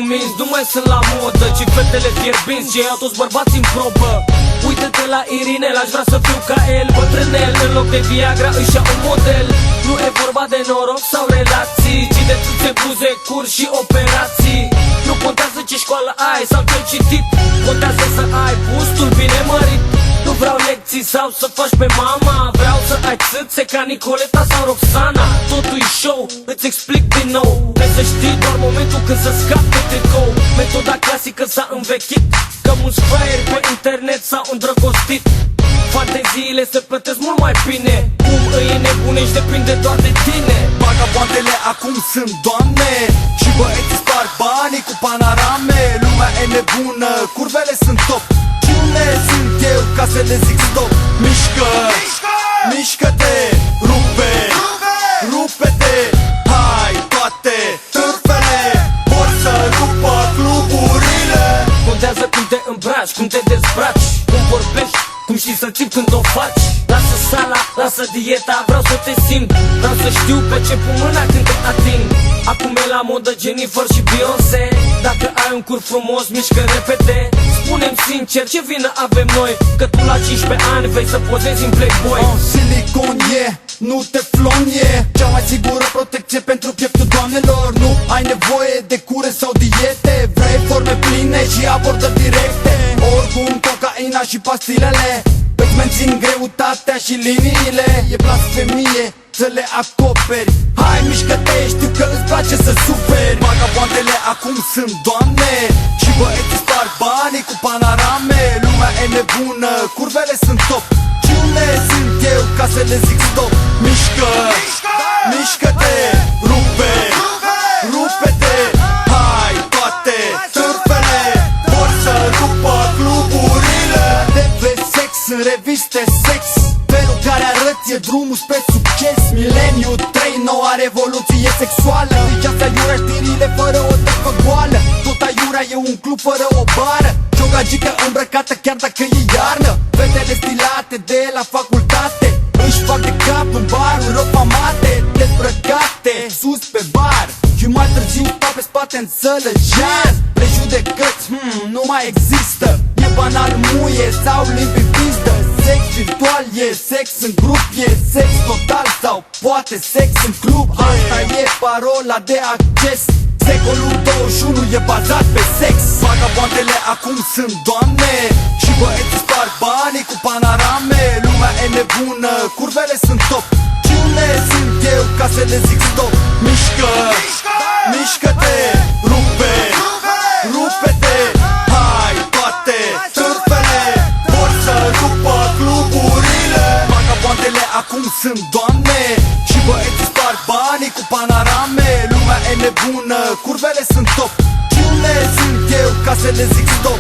minți, nu mai sunt la modă, ci fetele fierbinți ce iau toți bărbații în probă. Uite-te la Irinel, aș vrea să fiu ca el, bătrânel, în loc de Viagra își ia un model. Nu e vorba de noroc sau relații, ci de țâțe, buze, curs și operații. Nu contează ce școală ai sau ce-ai citit, contează să ai bustul bine mărit. Nu vreau lecții sau să faci pe mama, vreau să ai țâțe ca Nicoleta sau Roxana. Totul e show, îți explic din nou, vrei să știi doar momentul când să scapi de tricou. Metoda clasică s-a învechit, că mulți fraieri pe internet s-au îndrăgostit. Fanteziile se plătesc mult mai bine, cum îi nebunești depinde doar de tine. Vagabondele acum sunt doamne și băieții sparg banii cu panorame. Lumea e nebună, curvele sunt top. Cine sunt eu ca să le zic stop? Mișcă, mișcă-te, rupe, rupe-te. Hai toate târfele vor să rupă cluburile. Contează cum te îmbraci, cum te dezbraci, cum vorbești, cum știi să ții când o faci. Lasă sala, lasă dieta, vreau să te simt, vreau să știu pe ce pun mâna când te ating. Acum e la modă Jennifer și Beyoncé, dacă ai un cur frumos, mișcă repede. Spune-mi sincer, ce vină avem noi, că tu la 15 ani vei să pozezi în Playboy. Silicon e, nu teflon e cea mai sigură protecție pentru pieptul doamnelor. Nu ai nevoie de cure sau diete, vrei forme pline și abordări directe. Oricum cocaina și pastilele îți mențin greutatea și liniile. E blasfemie să le acoperi. Hai mișcă-te, știu că îți place să suferi. Vagabondele acum sunt doamne și băieții sparg banii cu panorame. Lumea e nebună, curvele sunt top. Cine sunt eu ca să le zic stop? Mișcă, mișcă-te, rupe, rupe-te. Hai toate târfele vor să rupă cluburile. TV sex în reviste sex, felul care arăt e drumul spre succes. Mileniu 3, noua revoluție sexuală. Degeaba iurea știrile fără o tăcă goală. Tot aiurea e un club fără o bară. Și o gagică îmbrăcată chiar dacă e iarnă. Fetele stilate de la facultate își fac de cap în baruri rofamate, dezbrăcate sus pe bar și mai târziu stau pe spate în sălă jazz. Prejudecăți, nu mai există. E banal muie sau limbi pizdă. Sex virtual e sex în grup, e sex total sau poate sex în club. Asta e parola de acces. Secolul 21 e bazat pe sex. Vagabondele acum sunt doamne și băieții sparg banii cu panorame. Lumea e nebună, curvele sunt top. Cine sunt eu ca să le zic stop? Mișcă, mișcă-te, rupe, rupe-te. Hai toate târfele vor să rupă cluburile. Vagabondele acum sunt doamne și băieții sparg banii cu panorame. Lumea e nebună, curvele sunt top. Cine sunt eu ca să le zic stop?